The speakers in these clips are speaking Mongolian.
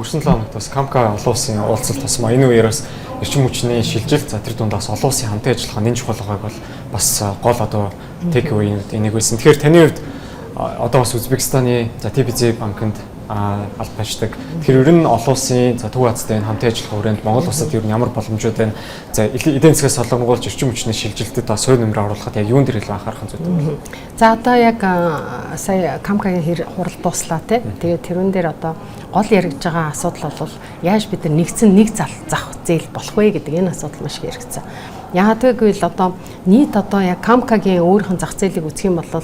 өнгөрсөн 7 хоногт бас Камка олон улсын уулзалт тусмаа энэ үеэр бас эрчим хүчний шилжилт за тэр дундаас олон улсын хамтын ажиллагаа нэн чухал байгааг бол бас гол одоо take away-д энийг хэлсэн. Тэгэхээр таны хувьд одоо бас Узбекистаны за TBZ банкнд албаачдаг. Тэгэхээр ер нь олон улсын за Төв Азтай энэ хамтын ажиллагаа хүрээнд Монгол улсад ер нь ямар боломжууд байна? За эдийн засгаас солонгуулж эрчим хүчний шилжилтэд бас хувь нэмрээ оруулахад яг юунд ирэл анхаарах зүйл байна? За одоо яг сая Камкагийн хурал дуслаа тий. Тэгээд тэрүүн дээр одоо гол яригдж байгаа асуудал бол яаж бид нэгдсэн нэг зах зээл болох вэ гэдэг энэ асуудал маш их яригдсан. Яг тэгвэл одоо нийт одоо яг Камкагийн өөрийнх нь зах зээлийг үзэх юм бол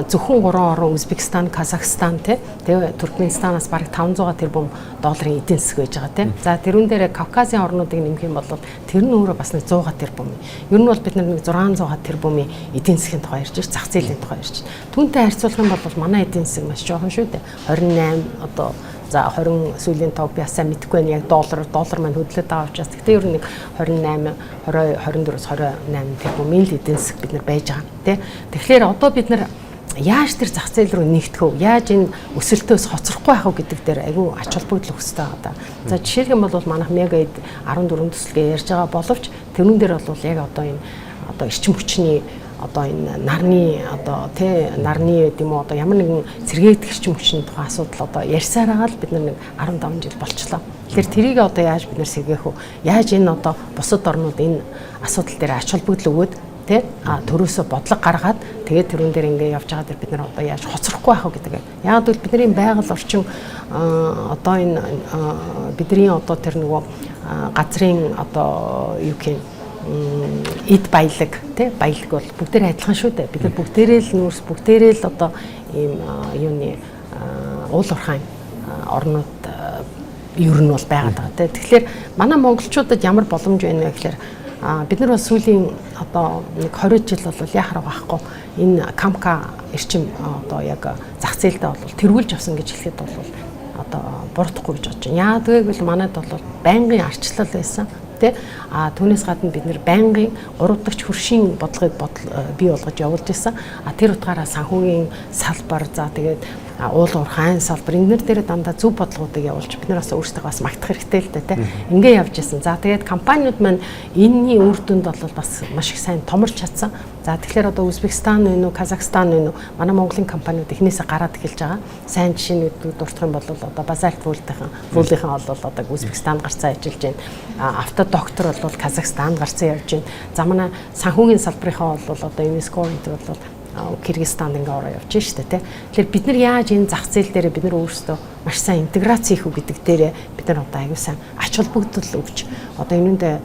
зөвхөн 3 орн Узбекистан, Казахстан тэгээ Туркменистанаас бараг 500 тэрбум долларын эдийн засаг байж байгаа тийм. За тэрүүн дээр Кавказын орнуудыг нэмэх юм бол тэр нь өөрөө бас нэг 100 тэрбум. Ер нь бол бид нэг 600 тэрбумын эдийн засгийн тухай ярьж байна, зах зээлийн тухай ярьж байна. Түүнтэй харьцуулах юм бол манай эдийн засаг маш жоохон шүү дээ. 28 одоо за 20 сүүлийн тав би асаа мэдэхгүй байна яг доллар маань хөдлөд байгаа учраас гэхдээ ер нь нэг 28 20 24-с 28 тэрбумын л эдийн засаг бид нар байж байгаа тий. Тэгэхээр одоо бид нар яаж тэр зах зээл рүү нэгдэх вэ? Яаж энэ өсөлтөөс хоцрохгүй байх вэ гэдэг дээр айгүй ач холбогдол өгсөй байгаа. За жишээлх юм бол манайх мегаэд 14 төсөлгээ ярьж байгаа боловч тэрүүн дээр бол яг одоо энэ одоо эрчим хүчний одоо энэ нарны одоо тий нарны гэдэг юм уу одоо ямар нэгэн сэргээгдэх эрчим хүчний тухай асуудал одоо ярьсаар байгаа л бид нар нэг 15 жил болчлоо. Тэгэхээр тэрийг одоо яаж бид нар сэргээх вэ? Яаж энэ одоо бусад орнууд энэ асуудал дээр ач холбогдол өгөөд тий төрөөсөө бодлого гаргаад тэгээд тэрүүн дээр ингээ явж байгаа дээр бид нар одоо яаж хоцрохгүй байх вэ гэдэг. Яг л бидний байгаль орчин одоо энэ бидний одоо тэр нөгөө газрын одоо юу гэх эд баялаг тий баялаг бол бүгдээр адилхан шүү дээ. Бид нар бүгдээрээ л нүүрс бүгдээрээ л одоо ийм юуны уул уурхайн орнууд ер нь бол байгаад байгаа тий. Тэгэхээр манай монголчуудад ямар боломж байна вэ гэхээр бид нар бас сүүлийн одоо нэг 20 жил бол яхаар байхгүй энэ Камка эрчим одоо яг зах зээлдээ бол тэргүүлж авсан гэж хэлэхэд бол одоо буруудахгүй гэж бодож байна. Яа гэвэл манайд бол байнгын арчлал байсан. Түүнээс гадна бид нэр байнгын 3 дахь хөршийн бодлогыг бий болгож явуулж байсан. Тэр утгаараа санхүүгийн салбар за тэгээд уул уурхайн салбар энэ дээр дандаа зөв бодлогуудыг явуулж бид нараас өөрсдөө бас магтах хэрэгтэй л дээ ингээ явж байсан. За тэгээд компаниуд маань энэний үр дүнд бол бас маш их сайн томорч чадсан. За тэгэхээр одоо Узбекистан вэ нүү, Казахстан вэ нүү манай Монголын компаниуд эхнээсээ гараад эхэлж байгаа. Сайн жишээнүүд дурдах юм бол одоо Базальт Руулынхан бол одоо Узбекистанд гарцаа ажиллаж байна. Автодоктор бол Казахстанд гарцаа явж байна. За манай санхүүгийн салбарынхаа бол одоо ЮНЕСКО-д бол Кыргызстанд ингээ ороо явж штэ тий. Тэгэхээр бид нар яаж энэ зах зээл дээр бид нар өөрсдөө маш сайн интеграц хийх үү гэдэг дээр бид нар одоо аюу сайн ач холбогдол өгч одоо энэндээ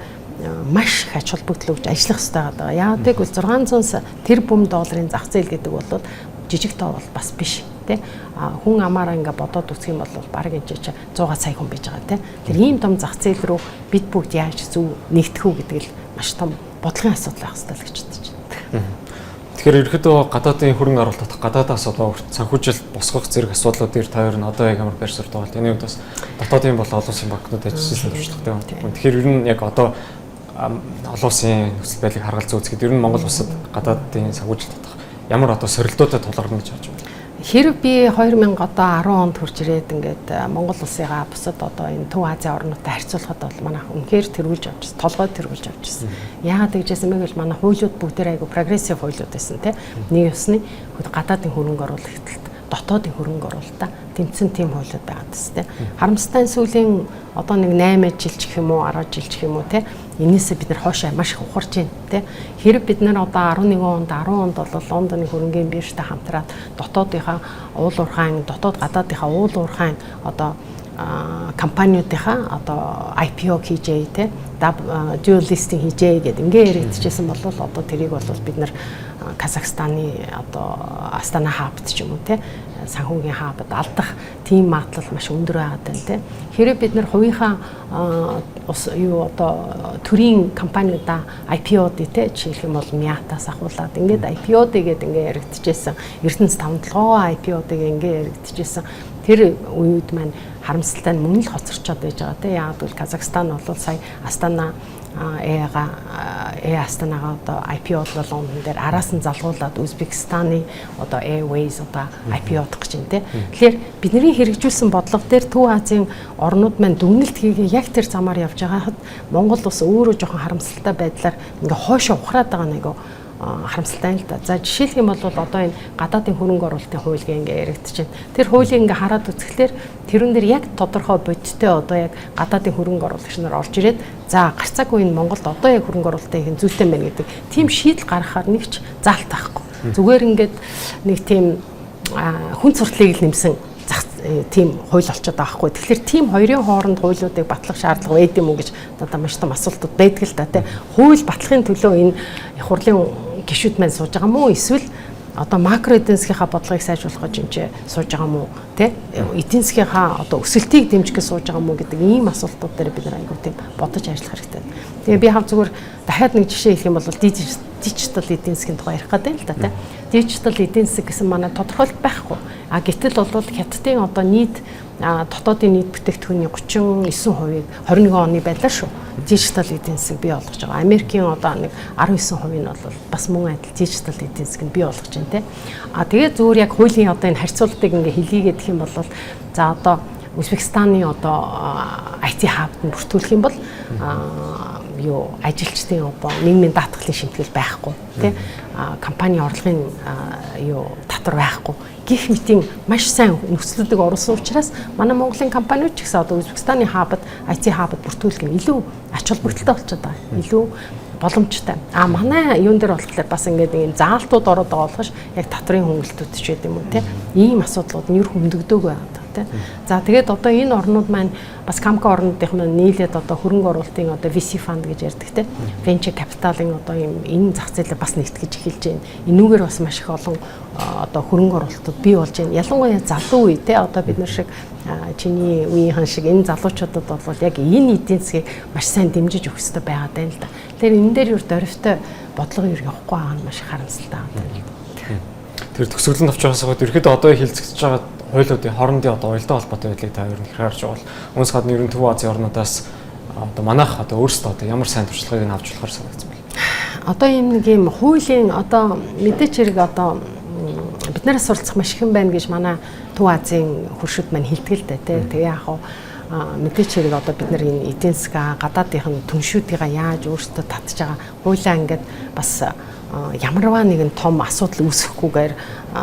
маш их ач холбогдол өгч ажиллах хэрэгтэй байгаа. Яг тэгвэл 600 тэрбум долларын зах зээл гэдэг бол жижиг тоо бол бас биш тий. Хүн амаараа ингээ бодоод үзэх юм бол баг энэ 100 сая хүн байж байгаа тий. Тэр ийм том зах зээл рүү бид бүгд яаж зөв нэгдэх үү гэдэг л маш том бодлогын асуудал байх хэрэгтэй л гэж бодож байна. Тэгэхээр ерөөдөө гадаадын хөрөнгө оруулалт татах гадаадаас одоо санхүүжилт босгох зэрэг асуудлууд дээр та хоёр нь одоо яг ямар байр суурь байгаа. Тэний хувьд бас дотоодын бол олон улсын банкнууд ажилласан туршлагатай байна. Тэгэхээр ер нь яг одоо олон улсын нөхцөл байдлыг харгалзан үзэхэд ер нь Монгол улсад гадаадын санхүүжилт татах ямар одоо сорилтуудад тулгарна гэж харж байна. Хэрэг би 2010 онд хурж ирээд ингээд Монгол улсыгаа бусад одоо энэ Төв Азийн орнуудтай харьцуулахад бол манайх үнэхээр тэргүүлж авчихсан, толгойд тэргүүлж авчихсан. Яагаад гэжсэн бэ гэвэл манай хуулиуд бүгдээр айгу прогрессив хуулиуд байсан тийм. Нэг ёсны гадаадын хөрөнгө оруулалт, дотоодын хөрөнгө оруулалтаа тэмцэн тийм хуулиуд байгаад байна тийм. Харамсалтай сүүлийн одоо нэг 8 жил ч гэх юм уу 10 жил ч гэх юм уу тийм. Энээсээ бид нар хоошоо маш их ухарж байна тийм. Хэрэг бид нар одоо 11 онд 10 онд бол Лондоны хөрөнгөний биржтэй хамтраад дотоодынхаа уул уурхайн дотоод гадаадынхаа уул уурхайн одоо компаниудынхаа одоо IPO хийжээ тийм. Dual listing хийжээ гэдэг ингээ яригдчихсэн бол одоо тэрийг бол бид нар Казахстаны одоо Астана хабд ч юм уу тийм санхүүгийн хабд алдах тийм магадлал маш өндөр байгаад байна тийм. Хэрэг бид нар хувийнхаа юу одоо төрийн компаниудаа IPO дэ жишээлх юм бол Мятаас ахуулаад ингээд IPO дэгээд ингээ яригдчихсэн. Эрдэнэс 5-7 IPO дэг ингээ яригдчихсэн. Тэр үед маань харамсалтай нь мөн л хоцорчод байж байгаа тийм. Яг бол Казахстан бол сая Астана Астанагаа одоо IPO-длол он дээр араас нь залгуулад Узбекистаны одоо Airways одоо IPO-дох гэж байна тийм. Тэгэхээр бидний хэрэгжүүлсэн бодлого дээр Төв Азийн орнууд маань дүгнэлт хийгээ яг тэр замаар явж байгаад Монгол улс өөрөө жоохон харамсалтай байдлаар ингээ хойшоо ухраад байгаа нэг харамсалтай л да. За жишээлх юм бол одоо энэ гадаадын хөрөнгө оруулалтын хуулийг ингээ яригдчихэв. Тэр хуулийг ингээ хараад үзэхлээр тэрэн дээр яг тодорхой бодиттой одоо яг гадаадын хөрөнгө оруулагч нар орж ирээд за гарцаагүй энэ Монголд одоо яг хөрөнгө оруулалтын их зүйтэй байна гэдэг тийм шийдэл гаргахаар нэг ч заалт байхгүй. Зүгээр ингээд нэг тийм хүн сурталыг л нэмсэн тийм хууль болчиход байгаа хгүй. Тэгэхээр тийм хоёрын хооронд хуулиудыг батлах шаардлага байд юм уу гэж одоо маш том асуултууд байдаг л да тий. Хууль батлахын төлөө энэ их хурлын гишүүд маань сууж байгаа мó эсвэл одоо макро эдийн засгийнхаа бодлогыг сайжруулах гэж энэ сууж байгаа мó тий. Эдийн засгийнхаа одоо өсөлтийг дэмжих гэж сууж байгаа мó гэдэг ийм асуултууд дээр бид нар айгуу тийм бодож ажиллах хэрэгтэй. Тэгээ би хав зүгээр дахиад нэг жишээ хэлэх юм бол дижитал эдийн засгийн тухай ярих гэдэг л да тий. Дижитал эдийн засаг гэсэн манай тодорхойлт байхгүй. А гэтэл бол хятадын одоо нийт дотоодын нийт бүтээгдэхүүний 39%-ийг 21 оны байдлаар шүү. Дижитал эдийн засаг бий болгож байгаа. Америкийн одоо нэг 19% нь бол бас мөн адил дижитал эдийн засаг нь бий болгож байна тий. А тэгээд зүгээр яг хуулийн одоо энэ харьцуултыг ингээ хэлийгээд гэх юм бол за одоо Узбекистаны одоо IT хабд нь бүртгүүлэх юм бол юу ажилчдын одоо нийгмийн даатгалын шимтгэл байхгүй тий. Компани орлогын юу татвар байхгүй. Гэх мэтийн маш сайн нөхцлүүдийг оруулсан учраас манай Монголын компаниуд ч гэсэн одоо Узбекистаны хабд IT хабд бүртгүүлэх нь илүү ач холбогдолтой болчиход байгаа. Илүү боломжтой. Манай юун дээр болохоор бас ингээд ийм заалтууд ороод байгаа болохоос яг татрын хөнгөлтүүд ч гэдэг юм уу те. Ийм асуудлууд нь ер хөндөгдөөгүй байгаа те. За тэгээд одоо энэ орнууд маань бас Камка орнуудынх маань нийлээд одоо хөрөнгө оруулалтын одоо VC fund гэж ярьдаг те. Venture capital-ын одоо ийм энэ зах зээлээ бас нэгтгэж эхэлж байна. Энүүгээр бас маш их олон одоо хөрөнгө оруулалтууд бий болж байна. Ялангуяа залуу үе те одоо бид нар шиг чиний үеийнхэн шиг энэ залуучуудад бол яг энэ эдийн засгийг маш сайн дэмжиж өгөх хэрэгтэй байгаад байна л да. Тэгэхээр энэ дээр юу дөрвтэй бодлого юу явахгүй байгаа нь маш харамсалтай байна. Тэр төгсгөлөнд авч байгаас гоод ерөөдөө одоо хилцэгдэж байгаа хуулиудын хоорондын одоо уялдаа холбоотой байдлыг та ер нь харж байгаа бол өмнөс гадны ер нь Төв Азийн орнуудаас одоо манайх одоо өөрсдөө одоо ямар сайн туршлагыг авч болохоор санагдсан бэ? Одоо энэ нэг юм хуулийн одоо мэдээч хэрэг одоо биднээс суралцах маш их юм байна гэж манай Төв Азийн хуршууд маань хэлдэг л дээ тий. Тэгээ яг хаа мэдээч хэрэг одоо бид нар энэ эдийн засаг гадаадынхын түншүүдийг яаж өөрсдөө татж байгаа хуулиа ингээд бас ямарваа нэгэн том асуудал үүсэхгүйгээр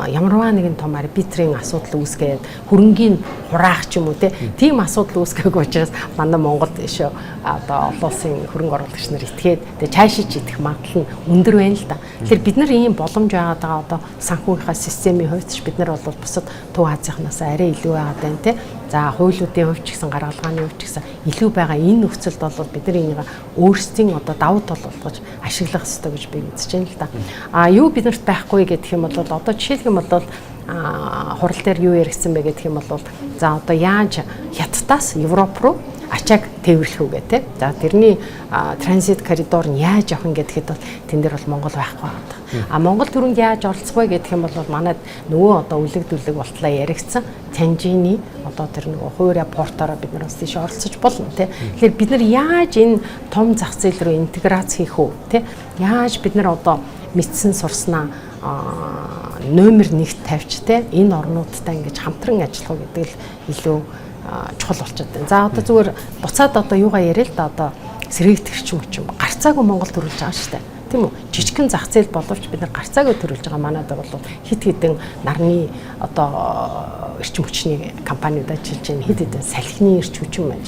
ямарваа нэгэн том арбитрийн асуудал үүсгээд хөрөнгийн хураах ч юм уу тийм асуудал үүсгээг учраас манай Монголд шүү одоо олон улсын хөрөнгө оруулагч нар итгээд тэгээ цаашиж идэх магадлал нь өндөр байна л да. Тэгэхээр бид нар ийм боломж байгаад байгаа одоо санхүүгийнхаа системийн хувьд ч бид нар бол бусад Төв Азийнхнаас арай илүү байгаад байна те. За хуулиудын хувьд ч гэсэн гаргалгааны хувьд ч гэсэн илүү байгаа энэ нөхцөлд бол бид нар энийг өөрсдийн одоо давуу тал болгож ашиглах хэрэгтэй гэж би үзэж байна л да. Юу биднэрт байхгүй гэх юм бол одоо жишээлх юм бол хурал дээр юу яригдсан бэ гэх юм бол за одоо яаж Хятадаас Европ руу ачааг тээвэрлэх үгээ те. За тэрний транзит коридор нь яаж явах юм гэхэд бол тэн дээр бол Монгол байхгүй байна. Монгол түрүүнд яаж оролцох вэ гэх юм бол манайд нөгөө одоо үлэгдүүлэг болтлоо яригдсан Танжины одоо тэр нөгөө хуурай портороо бид нар бас тийш оролцож болно те. Тэгэхээр бид нар яаж энэ том зах зээл рүү интеграц хийх үү те. Яаж бид нар одоо мэдсэн сурснаа номер 1-т тавьж те энэ орнуудтай ингэж хамтран ажиллах гэдэг л илүү чухал болчиход байна. За одоо зүгээр буцаад одоо юугаа яриа л да одоо сэргийгдэгч юм ч юм гарцаагүй Монгол төрүүлж байгаа шүү дээ. Тийм үү? Жижигхэн зах зээл боловч бид нар гарцаагүй төрүүлж байгаа манайд бол хит хитэн нарны одоо эрчим хүчний компаниуд ажиллаж байна. Хит хитэн салхины эрчим хүчин байна.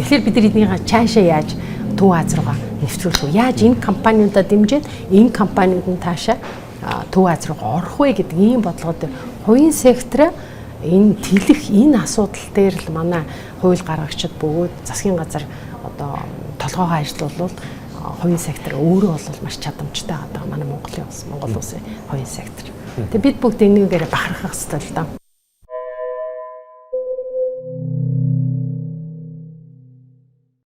Тэгэхээр бид нар эднийг цаашаа яаж Төв Аз руугаа нэвтрүүлэх вэ? Яаж энэ компаниудаа дэмжиж энэ компаниуд нь таашаа Төв Аз руугаа орох вэ гэдэг ийм бодлогод хувийн сектор энэ тэлэх энэ асуудал дээр л манай хууль гаргагчид бөгөөд засгийн газар одоо толгоогоо ажиллуулвал хувийн сектор өөрөө бол маш чадамжтай байгаа манай Монгол улсын хувийн сектор. Тэгээ бид бүгд энийгээр бахархах хэрэгтэй л да.